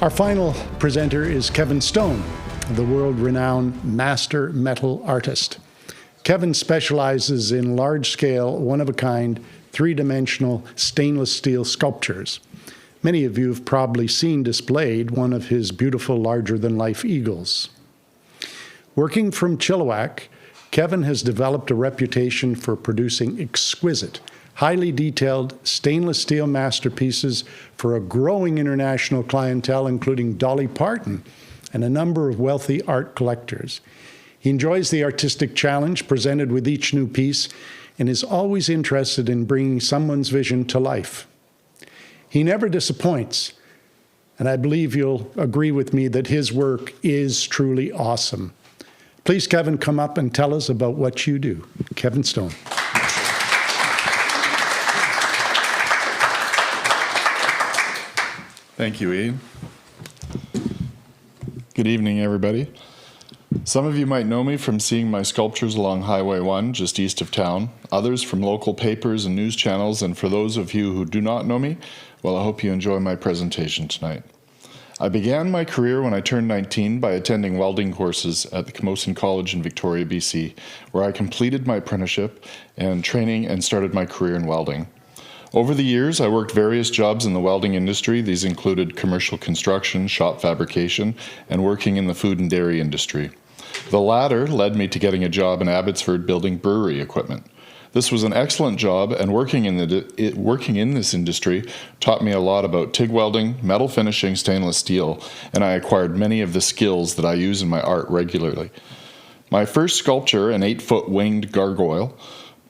Our final presenter is Kevin Stone, the world-renowned master metal artist. Kevin specializes in large-scale, one-of-a-kind, three-dimensional stainless steel sculptures. Many of you have probably seen displayed one of his beautiful larger-than-life eagles. Working from Chilliwack, Kevin has developed a reputation for producing exquisite, highly detailed stainless steel masterpieces for a growing international clientele, including Dolly Parton and a number of wealthy art collectors. He enjoys the artistic challenge presented with each new piece and is always interested in bringing someone's vision to life. He never disappoints, and I believe you'll agree with me that his work is truly awesome. Please, Kevin, come up and tell us about what you do. Kevin Stone. Thank you, Ian. Good evening, everybody. Some of you might know me from seeing my sculptures along Highway 1, just east of town, others from local papers and news channels, and for those of you who do not know me, well, I hope you enjoy my presentation tonight. I began my career when I turned 19 by attending welding courses at the Camosun College in Victoria, BC, where I completed my apprenticeship and training and started my career in welding. Over the years, I worked various jobs in the welding industry. These included commercial construction, shop fabrication, and working in the food and dairy industry. The latter led me to getting a job in Abbotsford building brewery equipment. This was an excellent job, and working in this industry taught me a lot about TIG welding, metal finishing, stainless steel, and I acquired many of the skills that I use in my art regularly. My first sculpture, an 8-foot winged gargoyle,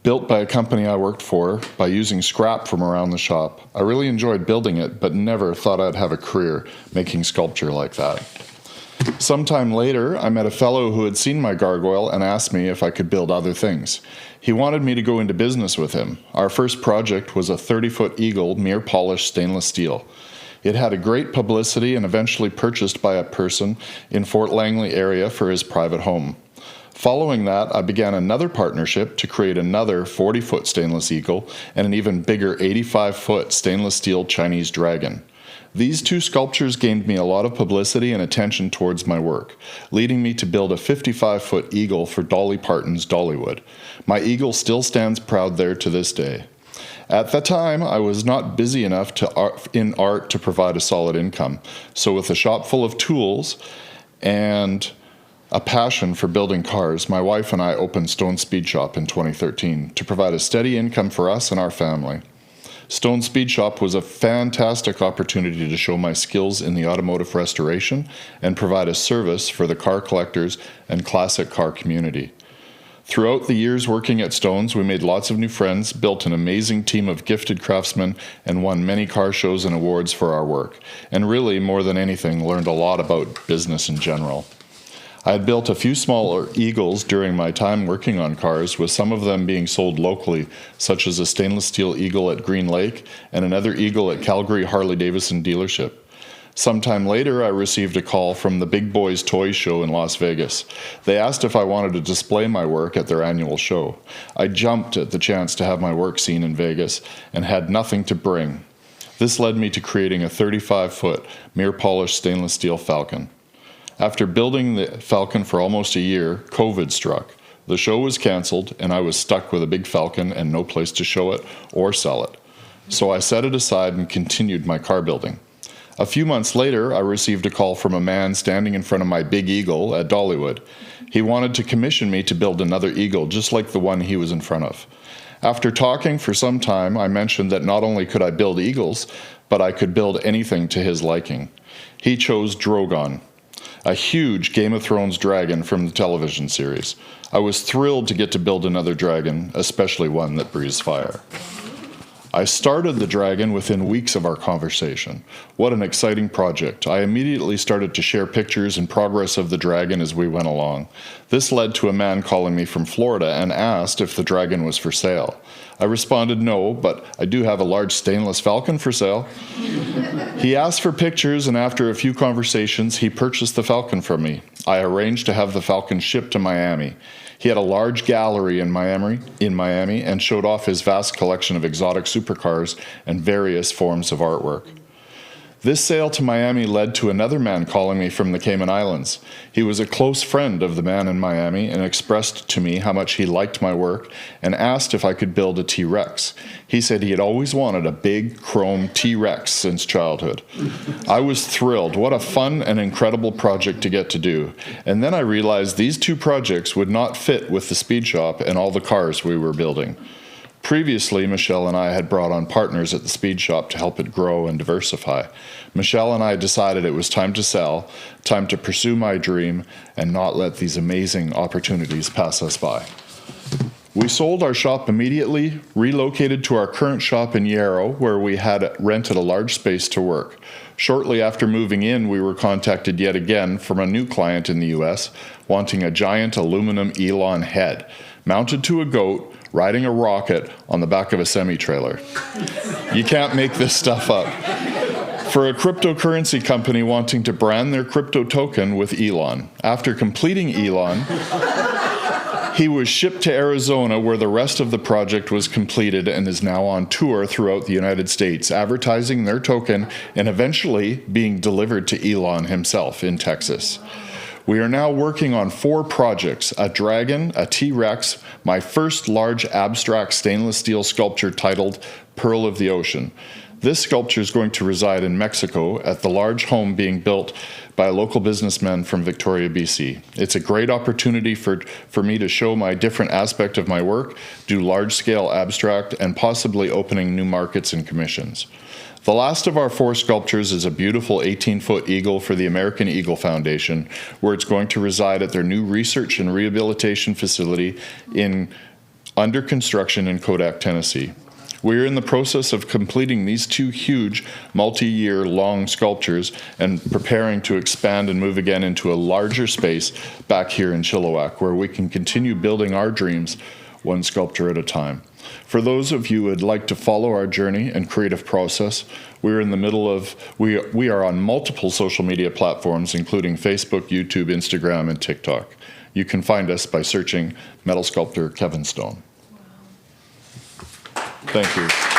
built by a company I worked for by using scrap from around the shop. I really enjoyed building it, but never thought I'd have a career making sculpture like that. Sometime later, I met a fellow who had seen my gargoyle and asked me if I could build other things. He wanted me to go into business with him. Our first project was a 30-foot eagle, mirror polished stainless steel. It had a great publicity and eventually purchased by a person in Fort Langley area for his private home. Following that, I began another partnership to create another 40-foot stainless eagle and an even bigger 85-foot stainless steel Chinese dragon. These two sculptures gained me a lot of publicity and attention towards my work, leading me to build a 55-foot eagle for Dolly Parton's Dollywood. My eagle still stands proud there to this day. At the time, I was not busy enough in art to provide a solid income, so with a shop full of tools and a passion for building cars, my wife and I opened Stone Speed Shop in 2013 to provide a steady income for us and our family. Stone Speed Shop was a fantastic opportunity to show my skills in the automotive restoration and provide a service for the car collectors and classic car community. Throughout the years working at Stone's, we made lots of new friends, built an amazing team of gifted craftsmen, and won many car shows and awards for our work. And really, more than anything, learned a lot about business in general. I had built a few smaller eagles during my time working on cars, with some of them being sold locally, such as a stainless steel eagle at Green Lake and another eagle at Calgary Harley-Davidson dealership. Sometime later, I received a call from the Big Boys Toy Show in Las Vegas. They asked if I wanted to display my work at their annual show. I jumped at the chance to have my work seen in Vegas and had nothing to bring. This led me to creating a 35-foot mirror-polished stainless steel Falcon. After building the Falcon for almost a year, COVID struck. The show was canceled, and I was stuck with a big Falcon and no place to show it or sell it. So I set it aside and continued my car building. A few months later, I received a call from a man standing in front of my big eagle at Dollywood. He wanted to commission me to build another eagle just like the one he was in front of. After talking for some time, I mentioned that not only could I build eagles, but I could build anything to his liking. He chose Drogon, a huge Game of Thrones dragon from the television series. I was thrilled to get to build another dragon, especially one that breathes fire. I started the dragon within weeks of our conversation. What an exciting project. I immediately started to share pictures and progress of the dragon as we went along. This led to a man calling me from Florida and asked if the dragon was for sale. I responded no, but I do have a large stainless Falcon for sale. He asked for pictures, and after a few conversations, he purchased the Falcon from me. I arranged to have the Falcon shipped to Miami. He had a large gallery in Miami and showed off his vast collection of exotic supercars and various forms of artwork. This sail to Miami led to another man calling me from the Cayman Islands. He was a close friend of the man in Miami and expressed to me how much he liked my work and asked if I could build a T-Rex. He said he had always wanted a big chrome T-Rex since childhood. I was thrilled. What a fun and incredible project to get to do. And then I realized these two projects would not fit with the speed shop and all the cars we were building. Previously, Michelle and I had brought on partners at the speed shop to help it grow and diversify. Michelle and I decided it was time to sell, time to pursue my dream, and not let these amazing opportunities pass us by. We sold our shop immediately, relocated to our current shop in Yarrow, where we had rented a large space to work. Shortly after moving in, we were contacted yet again from a new client in the US, wanting a giant aluminum Elon head, mounted to a goat, riding a rocket on the back of a semi-trailer. You can't make this stuff up. For a cryptocurrency company wanting to brand their crypto token with Elon. After completing Elon, he was shipped to Arizona, where the rest of the project was completed, and is now on tour throughout the United States, advertising their token and eventually being delivered to Elon himself in Texas. We are now working on 4 projects: a dragon, a T-Rex, my first large abstract stainless steel sculpture titled Pearl of the Ocean. This sculpture is going to reside in Mexico at the large home being built by a local businessman from Victoria, BC. It's a great opportunity for me to show my different aspect of my work, do large-scale abstract, and possibly opening new markets and commissions. The last of our 4 sculptures is a beautiful 18-foot eagle for the American Eagle Foundation, where it's going to reside at their new research and rehabilitation facility under construction in Kodak, Tennessee. We are in the process of completing these 2 huge, multi-year long sculptures and preparing to expand and move again into a larger space back here in Chilliwack, where we can continue building our dreams one sculpture at a time. For those of you who would like to follow our journey and creative process, we are on multiple social media platforms, including Facebook, YouTube, Instagram, and TikTok. You can find us by searching Metal Sculptor Kevin Stone. Thank you.